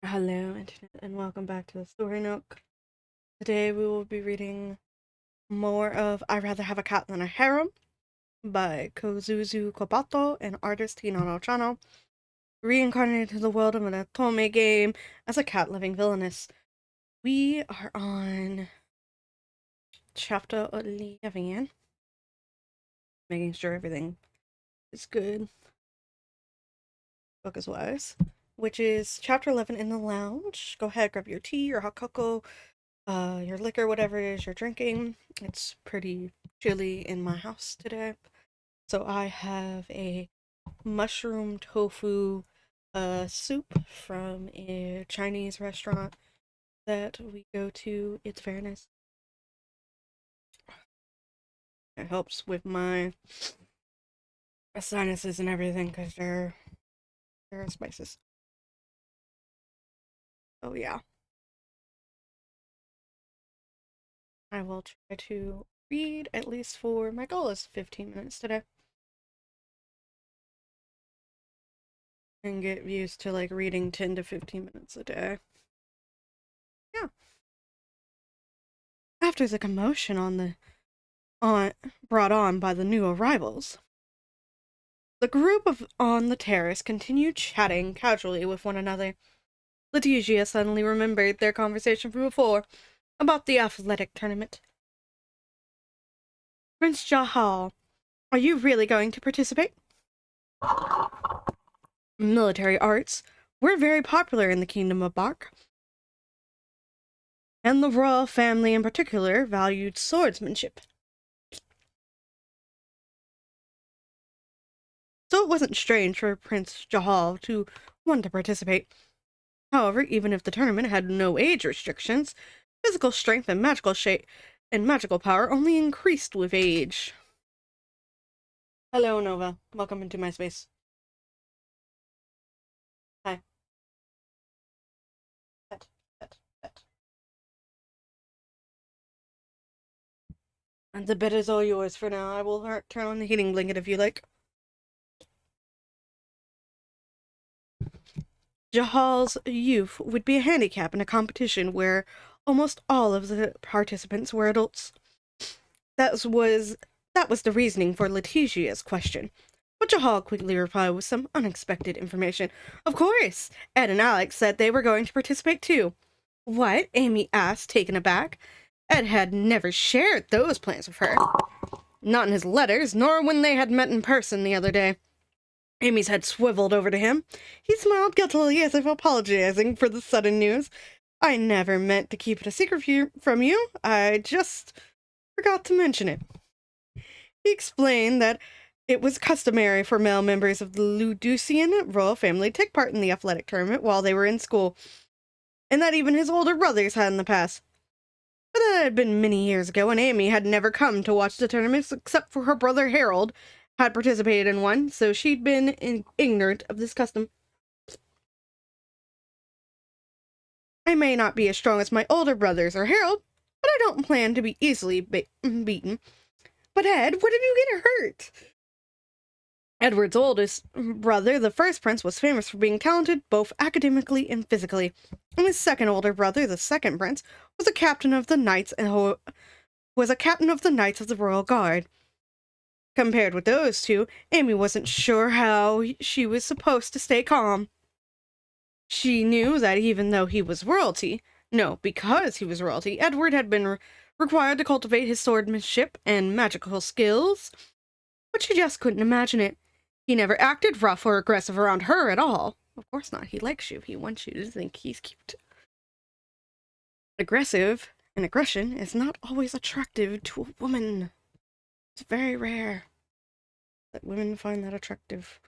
Hello, Internet, and welcome back to the Story Nook. Today we will be reading more of I'd Rather Have a Cat Than a Harem by Kozuzu Kobato and artist Hinano Chano, reincarnated to the world of an otome game as a cat living villainous. We are on chapter 11, making sure everything is good, focus-wise, which is chapter 11 in the lounge. Go ahead, grab your tea, your hot cocoa, your liquor, whatever it is you're drinking. It's pretty chilly in my house today. So I have a mushroom tofu soup from a Chinese restaurant that we go to. It's very nice. It helps with my sinuses and everything because they're spices. Oh yeah. I will try to read at least for my goal is 15 minutes today. And get used to like reading 10 to 15 minutes a day. Yeah. After the commotion brought on by the new arrivals, the group on the terrace continued chatting casually with one another. Letigia suddenly remembered their conversation from before about the athletic tournament. Prince Jahal, are you really going to participate? Military arts were very popular in the Kingdom of Bark, and the royal family in particular valued swordsmanship. So it wasn't strange for Prince Jahal to want to participate. However, even if the tournament had no age restrictions, physical strength and magical power only increased with age. Hello, Nova. Welcome into my space. Hi. Pet, pet, pet. And the bed is all yours for now. I will turn on the heating blanket if you like. Jahal's youth would be a handicap in a competition where almost all of the participants were adults. That was the reasoning for Letitia's question. But Jahal quickly replied with some unexpected information. Of course! Ed and Alex said they were going to participate too. What? Amy asked, taken aback. Ed had never shared those plans with her. Not in his letters, nor when they had met in person the other day. Amy's head swiveled over to him. He smiled guiltily as if apologizing for the sudden news. I never meant to keep it a secret from you. I just forgot to mention it. He explained that it was customary for male members of the Luducian royal family to take part in the athletic tournament while they were in school, and that even his older brothers had in the past. But that had been many years ago, and Amy had never come to watch the tournaments except for her brother Harold had participated in one, so she'd been ignorant of this custom. I may not be as strong as my older brothers or Harold, but I don't plan to be easily beaten. But Ed, what did you get hurt? Edward's oldest brother, the first prince, was famous for being talented both academically and physically, and his second older brother, the second prince, was a captain of the knights of the Royal Guard. Compared with those two, Amy wasn't sure how she was supposed to stay calm. She knew that even though he was royalty, because he was royalty, Edward had been required to cultivate his swordsmanship and magical skills, but she just couldn't imagine it. He never acted rough or aggressive around her at all. Of course not. He likes you. He wants you to think he's cute. Aggressive and aggression is not always attractive to a woman. It's very rare that women find that attractive,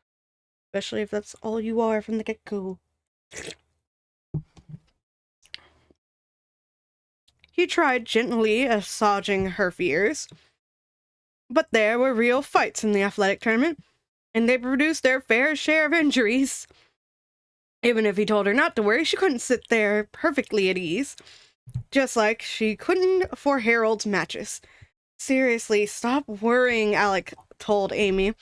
especially if that's all you are from the get-go. He tried gently assuaging her fears, but there were real fights in the athletic tournament, and they produced their fair share of injuries. Even if he told her not to worry, she couldn't sit there perfectly at ease, just like she couldn't for Harold's matches. Seriously, stop worrying, Alec told Amy.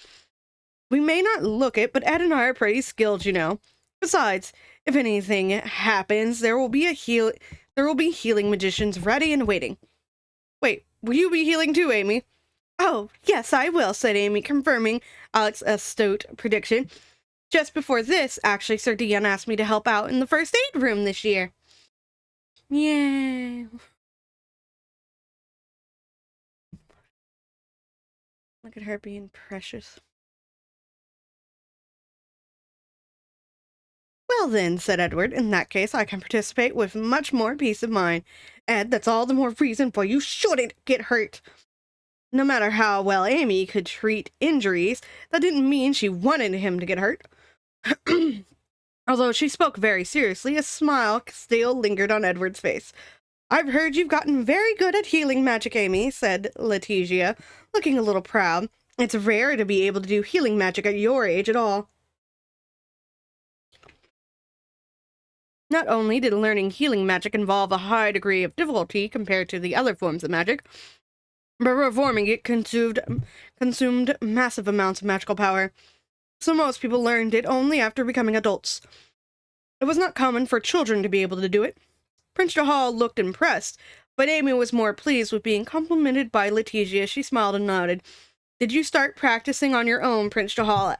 We may not look it, but Ed and I are pretty skilled, you know. Besides, if anything happens, there will be healing magicians ready and waiting. Wait, will you be healing too, Amy? Oh, yes, I will, said Amy, confirming Alex's astute prediction. Just before this, actually, Sir Dion asked me to help out in the first aid room this year. Yay. Look at her being precious. Well then, said Edward, in that case I can participate with much more peace of mind. Ed, that's all the more reason why you shouldn't get hurt. No matter how well Amy could treat injuries, that didn't mean she wanted him to get hurt. Although she spoke very seriously, a smile still lingered on Edward's face. I've heard you've gotten very good at healing magic, Amy, said Letitia, looking a little proud. It's rare to be able to do healing magic at your age at all. Not only did learning healing magic involve a high degree of difficulty compared to the other forms of magic, but performing it consumed massive amounts of magical power, so most people learned it only after becoming adults. It was not common for children to be able to do it. Prince Jahal looked impressed, but Amy was more pleased with being complimented by Letitia. She smiled and nodded. Did you start practicing on your own? Prince Jahal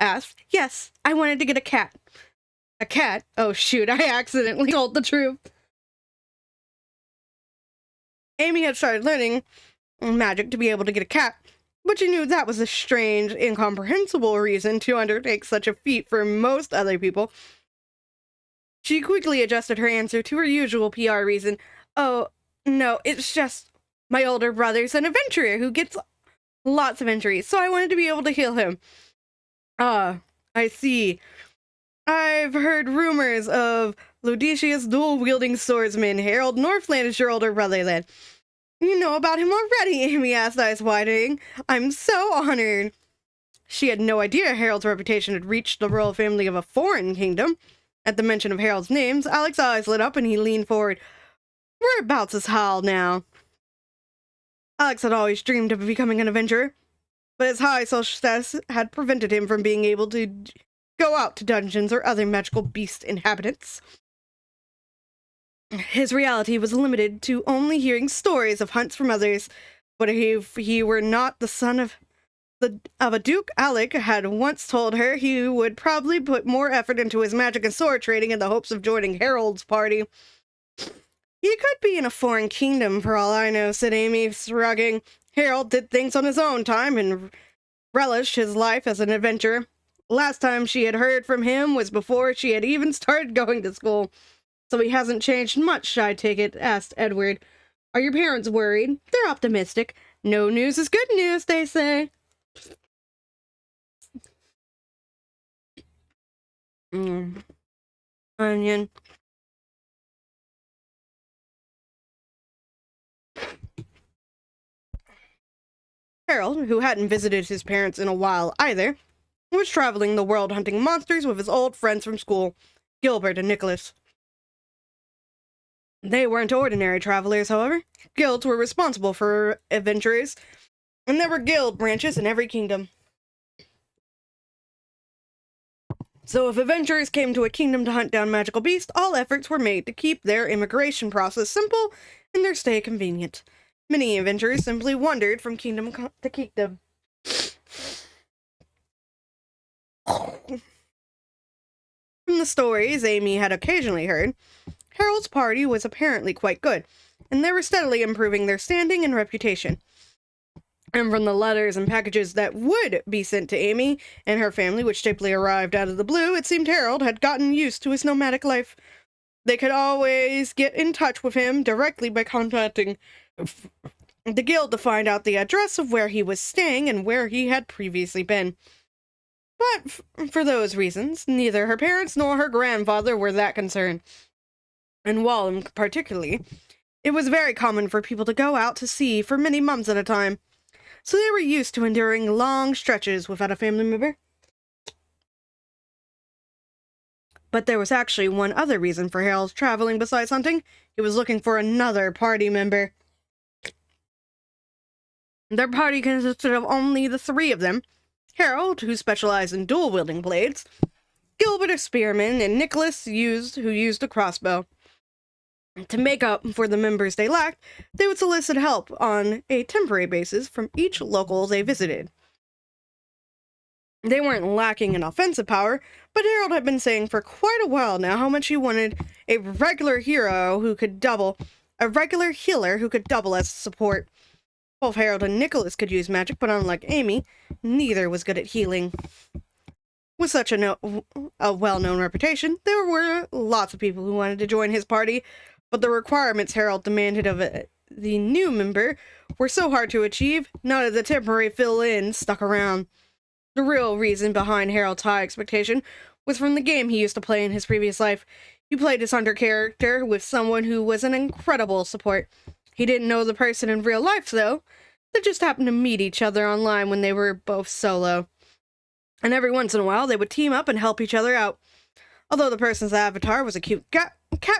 asked. Yes, I wanted to get a cat. A cat? Oh shoot, I accidentally told the truth. Amy had started learning magic to be able to get a cat, but she knew that was a strange, incomprehensible reason to undertake such a feat for most other people. She quickly adjusted her answer to her usual PR reason. Oh, no, it's just my older brother's an adventurer who gets lots of injuries, so I wanted to be able to heal him. Ah, I see. I've heard rumors of Ludicious dual-wielding swordsman Harold Northland is your older brother, then. You know about him already, Amy asked, eyes widening. I'm so honored. She had no idea Harold's reputation had reached the royal family of a foreign kingdom. At the mention of Harold's names, Alex's eyes lit up and he leaned forward. Whereabouts is Hal now? Alex had always dreamed of becoming an adventurer, but his high social status had prevented him from being able to go out to dungeons or other magical beast inhabitants. His reality was limited to only hearing stories of hunts from others, but if he were not the son of a duke, Alec had once told her he would probably put more effort into his magic and sword trading in the hopes of joining Harold's party. He could be in a foreign kingdom for all I know, said Amy, shrugging. Harold did things on his own time and relished his life as an adventurer. Last time she had heard from him was before she had even started going to school. So he hasn't changed much, I take it, asked Edward. Are your parents worried? They're optimistic. No news is good news, they say. Onion. Harold, who hadn't visited his parents in a while either, was traveling the world hunting monsters with his old friends from school, Gilbert and Nicholas. They weren't ordinary travelers, however. Guilds were responsible for adventurers, and there were guild branches in every kingdom. So if adventurers came to a kingdom to hunt down magical beasts, all efforts were made to keep their immigration process simple and their stay convenient. Many adventurers simply wandered from kingdom to kingdom. From the stories Amy had occasionally heard, Harold's party was apparently quite good, and they were steadily improving their standing and reputation. And from the letters and packages that would be sent to Amy and her family, which typically arrived out of the blue, it seemed Harold had gotten used to his nomadic life. They could always get in touch with him directly by contacting the guild to find out the address of where he was staying and where he had previously been. But for those reasons, neither her parents nor her grandfather were that concerned. And Wallem particularly, it was very common for people to go out to sea for many months at a time, so they were used to enduring long stretches without a family member. But there was actually one other reason for Harold's traveling besides hunting. He was looking for another party member. Their party consisted of only the three of them. Harold, who specialized in dual-wielding blades, Gilbert a spearman, and Nicholas who used a crossbow. To make up for the members they lacked, they would solicit help on a temporary basis from each local they visited. They weren't lacking in offensive power, but Harold had been saying for quite a while now how much he wanted a regular healer who could double as support. Both Harold and Nicholas could use magic, but unlike Amy, neither was good at healing. With such a well-known reputation, there were lots of people who wanted to join his party, but the requirements Harold demanded of the new member were so hard to achieve, none of the temporary fill-ins stuck around. The real reason behind Harold's high expectation was from the game he used to play in his previous life. He played his hunter character with someone who was an incredible support. He didn't know the person in real life, though. They just happened to meet each other online when they were both solo. And every once in a while, they would team up and help each other out. Although the person's avatar was a cute cat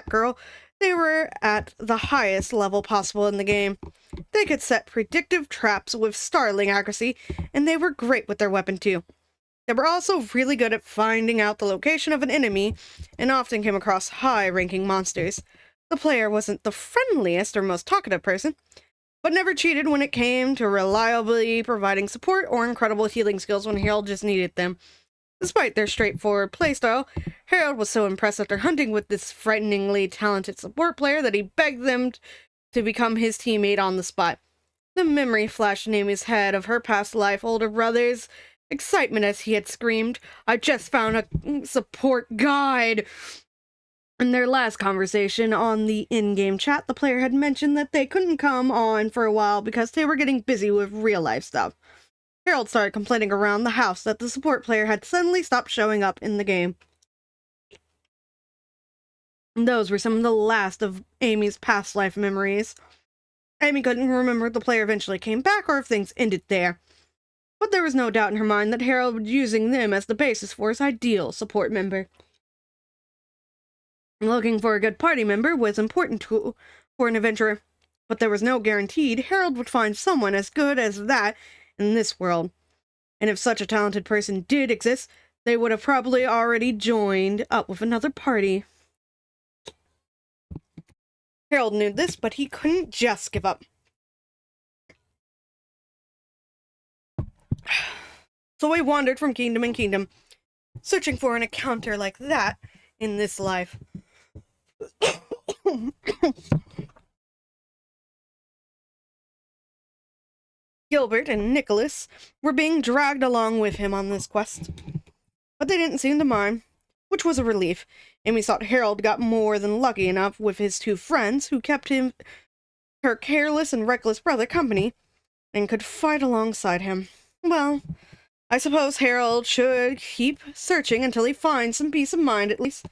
girl, they were at the highest level possible in the game. They could set predictive traps with startling accuracy, and they were great with their weapon too. They were also really good at finding out the location of an enemy, and often came across high-ranking monsters. The player wasn't the friendliest or most talkative person, but never cheated when it came to reliably providing support or incredible healing skills when Harold just needed them. Despite their straightforward playstyle, Harold was so impressed after hunting with this frighteningly talented support player that he begged them to become his teammate on the spot. The memory flashed in Amy's head of her past life older brother's excitement as he had screamed, "I just found a support guide!" In their last conversation on the in-game chat, the player had mentioned that they couldn't come on for a while because they were getting busy with real-life stuff. Harold started complaining around the house that the support player had suddenly stopped showing up in the game. And those were some of the last of Amy's past life memories. Amy couldn't remember if the player eventually came back or if things ended there. But there was no doubt in her mind that Harold was using them as the basis for his ideal support member. Looking for a good party member was important for an adventurer, but there was no guarantee Harold would find someone as good as that in this world. And if such a talented person did exist, they would have probably already joined up with another party. Harold knew this, but he couldn't just give up. So he wandered from kingdom in kingdom, searching for an encounter like that in this life. Gilbert and Nicholas were being dragged along with him on this quest, but they didn't seem to mind, which was a relief. Amy thought Harold got more than lucky enough with his two friends who kept her careless and reckless brother company and could fight alongside him. Well, I suppose Harold should keep searching until he finds some peace of mind at least,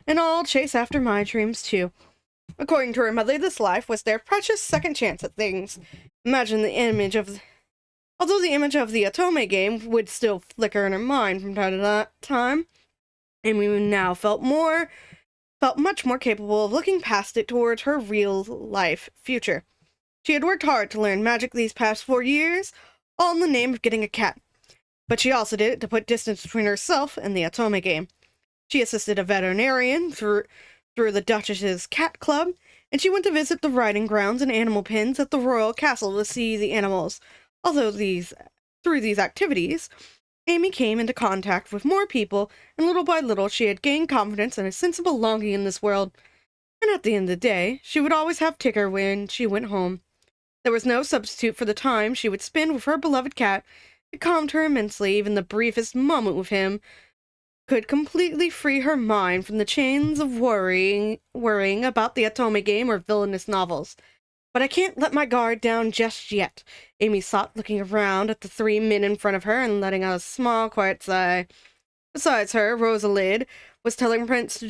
and I'll chase after my dreams too. According to her mother, this life was their precious second chance at things. Although the image of the Otome game would still flicker in her mind from time to time, Amy now felt much more capable of looking past it towards her real-life future. She had worked hard to learn magic these past 4 years, all in the name of getting a cat. But she also did it to put distance between herself and the Otome game. She assisted a veterinarian through the Duchess's Cat Club, and she went to visit the riding grounds and animal pens at the royal castle to see the animals. Through these activities, Amy came into contact with more people, and little by little she had gained confidence and a sense of belonging in this world. And at the end of the day, she would always have Ticker when she went home. There was no substitute for the time she would spend with her beloved cat. It calmed her immensely. Even the briefest moment with him could completely free her mind from the chains of worrying about the Otome game or villainous novels. But I can't let my guard down just yet, Amy thought, looking around at the 3 men in front of her and letting out a small, quiet sigh. Besides her, Rosalid was telling Prince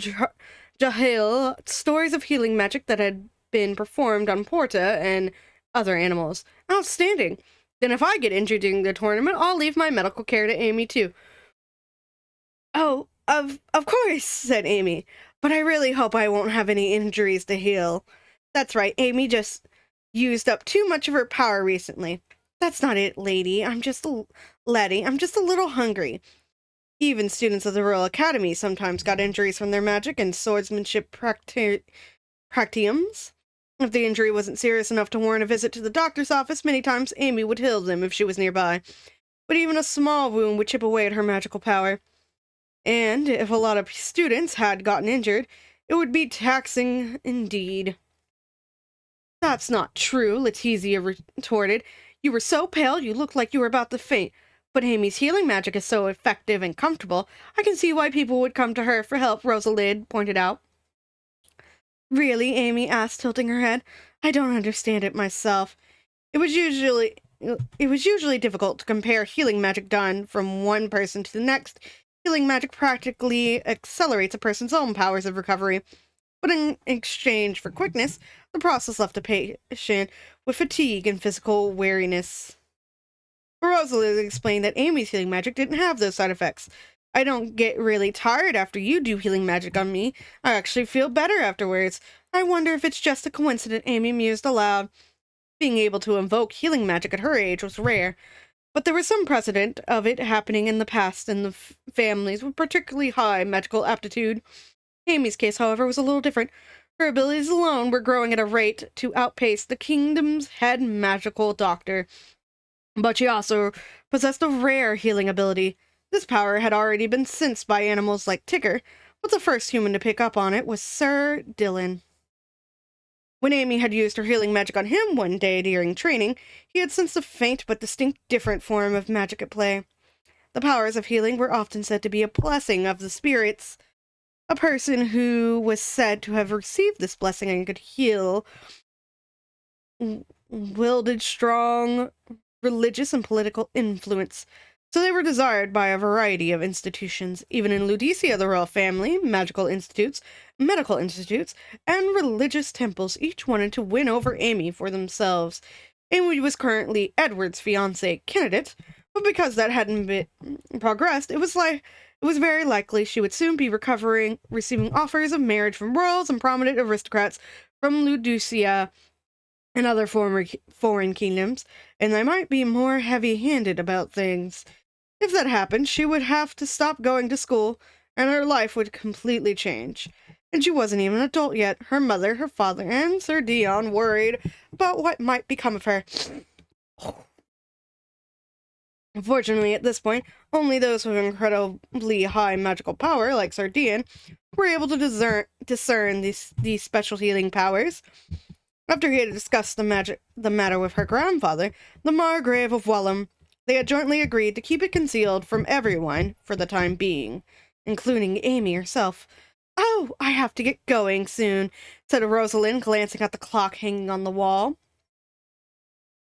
Jahil stories of healing magic that had been performed on Porta and other animals. Outstanding! Then if I get injured during the tournament, I'll leave my medical care to Amy too. Oh, of course, said Amy, but I really hope I won't have any injuries to heal. That's right, Amy just used up too much of her power recently. That's not it, lady. I'm just a little hungry. Even students of the Royal Academy sometimes got injuries from their magic and swordsmanship practiums. If the injury wasn't serious enough to warrant a visit to the doctor's office, many times Amy would heal them if she was nearby. But even a small wound would chip away at her magical power. And if a lot of students had gotten injured, it would be taxing indeed. That's not true, Letizia retorted. You were so pale you looked like you were about to faint. But Amy's healing magic is so effective and comfortable, I can see why people would come to her for help, Rosalind pointed out. Really? Amy asked, tilting her head. I don't understand it myself. It was usually difficult to compare healing magic done from one person to the next. Healing magic practically accelerates a person's own powers of recovery. But in exchange for quickness, the process left a patient with fatigue and physical weariness. Rosalind explained that Amy's healing magic didn't have those side effects. I don't get really tired after you do healing magic on me. I actually feel better afterwards. I wonder if it's just a coincidence, Amy mused aloud. Being able to invoke healing magic at her age was rare, but there was some precedent of it happening in the past in the families with particularly high magical aptitude. Amy's case, however, was a little different. Her abilities alone were growing at a rate to outpace the kingdom's head magical doctor. But she also possessed a rare healing ability. This power had already been sensed by animals like Tigger, but the first human to pick up on it was Sir Dylan. When Amy had used her healing magic on him one day during training, he had sensed a faint but distinct different form of magic at play. The powers of healing were often said to be a blessing of the spirits. A person who was said to have received this blessing and could heal wielded strong religious and political influence, so they were desired by a variety of institutions. Even in Ludicia, the royal family, magical institutes, medical institutes, and religious temples each wanted to win over Amy for themselves. Amy was currently Edward's fiancé candidate, but because that hadn't been progressed, it was very likely she would soon be receiving offers of marriage from royals and prominent aristocrats from Ludicia and other foreign kingdoms, and they might be more heavy-handed about things. If that happened, she would have to stop going to school, and her life would completely change. And she wasn't even an adult yet. Her mother, her father, and Sir Dion worried about what might become of her. Unfortunately, at this point, only those with incredibly high magical power, like Sir Dion, were able to discern these special healing powers. After he had discussed the matter with her grandfather, the Margrave of Wellham, they had jointly agreed to keep it concealed from everyone for the time being, including Amy herself. Oh, I have to get going soon, said Rosalind, glancing at the clock hanging on the wall.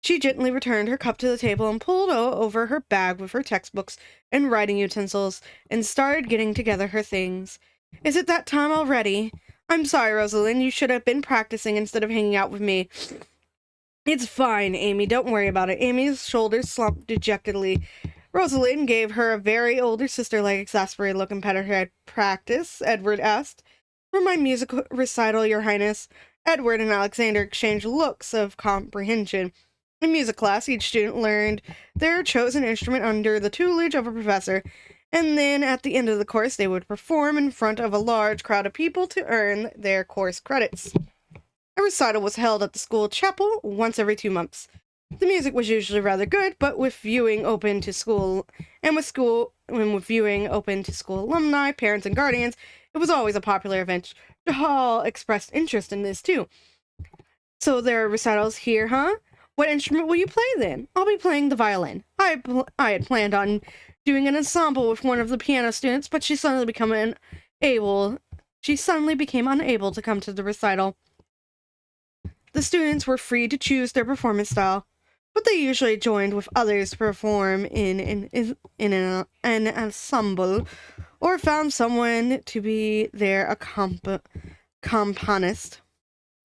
She gently returned her cup to the table and pulled over her bag with her textbooks and writing utensils and started getting together her things. Is it that time already? I'm sorry, Rosalind. You should have been practicing instead of hanging out with me. It's fine, Amy. Don't worry about it. Amy's shoulders slumped dejectedly. Rosalind gave her a very older sister-like exasperated look and patted her head. Practice? Edward asked. For my music recital, Your Highness. Edward and Alexander exchanged looks of comprehension. In music class, each student learned their chosen instrument under the tutelage of a professor, and then at the end of the course, they would perform in front of a large crowd of people to earn their course credits. A recital was held at the school chapel once every 2 months. The music was usually rather good, but with viewing open to school alumni, parents, and guardians, it was always a popular event. Hall expressed interest in this too. So there are recitals here, huh? What instrument will you play then? I'll be playing the violin. I had planned on doing an ensemble with one of the piano students, but she suddenly became unable to come to the recital. The students were free to choose their performance style, but they usually joined with others to perform in an ensemble, or found someone to be their accompanist.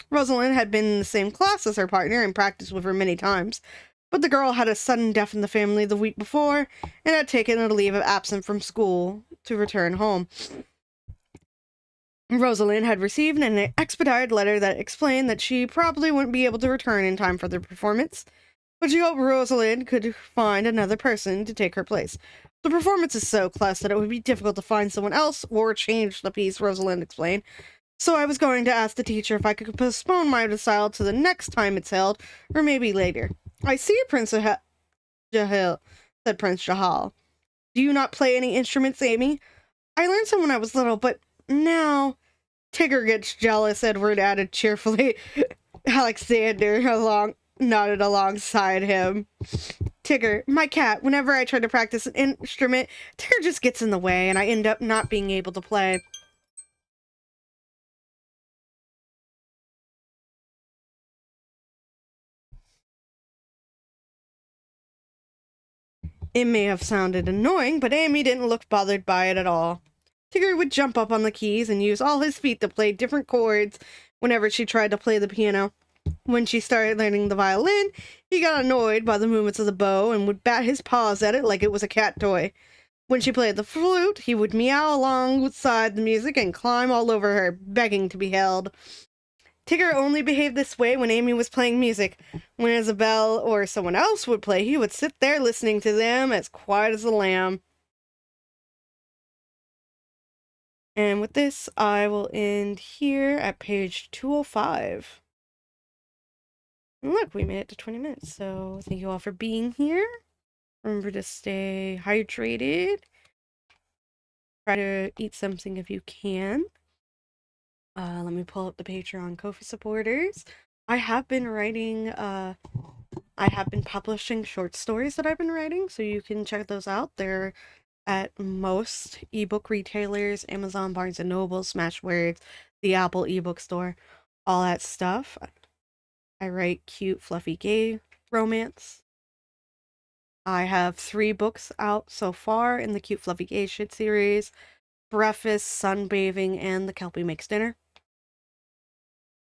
Rosalind had been in the same class as her partner and practiced with her many times, but the girl had a sudden death in the family the week before and had taken a leave of absence from school to return home. Rosalind had received an expedited letter that explained that she probably wouldn't be able to return in time for the performance, but she hoped Rosalind could find another person to take her place. The performance is so class that it would be difficult to find someone else or change the piece, Rosalind explained. So I was going to ask the teacher if I could postpone my recital to the next time it's held, or maybe later. I see, Prince Jahil, said Prince Jahal. Do you not play any instruments, Amy? I learned some when I was little, but now... Tigger gets jealous, Edward added cheerfully. Alexander nodded alongside him. Tigger, my cat, whenever I try to practice an instrument, Tigger just gets in the way and I end up not being able to play. It may have sounded annoying, but Amy didn't look bothered by it at all. Tigger would jump up on the keys and use all his feet to play different chords whenever she tried to play the piano. When she started learning the violin, he got annoyed by the movements of the bow and would bat his paws at it like it was a cat toy. When she played the flute, he would meow alongside the music and climb all over her, begging to be held. Tigger only behaved this way when Amy was playing music. When Isabel or someone else would play, he would sit there listening to them as quiet as a lamb. And with this, I will end here at page 205. And look, we made it to 20 minutes, so thank you all for being here. Remember to stay hydrated. Try to eat something if you can. Let me pull up the Patreon Ko-fi supporters. I have been writing, I have been publishing short stories that I've been writing, so you can check those out. They're at most ebook retailers, Amazon, Barnes & Noble, Smashwords, the Apple ebook store, all that stuff. I write cute, fluffy, gay romance. I have 3 books out so far in the Cute Fluffy Gay Shit series: Breakfast, Sunbathing, and The Kelpie Makes Dinner.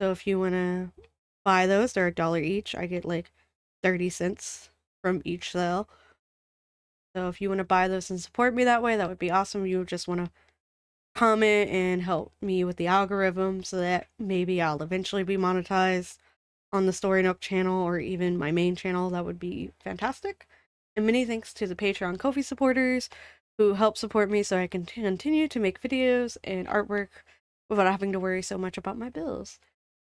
So if you want to buy those, they're $1 each. I get like 30 cents from each sale. So if you want to buy those and support me that way, that would be awesome. You just want to comment and help me with the algorithm so that maybe I'll eventually be monetized on the Story Nook channel or even my main channel. That would be fantastic. And many thanks to the Patreon Ko-fi supporters who help support me so I can continue to make videos and artwork without having to worry so much about my bills.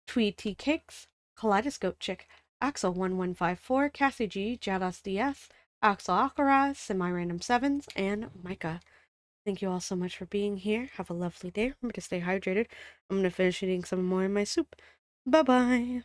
Tweed Tea Cakes, Kaleidoscope Chick, Axel1154, Cassie G, Jadas DS, Axel Akara, Semi-Random Sevens, and Micah. Thank you all so much for being here. Have a lovely day. Remember to stay hydrated. I'm going to finish eating some more of my soup. Bye-bye.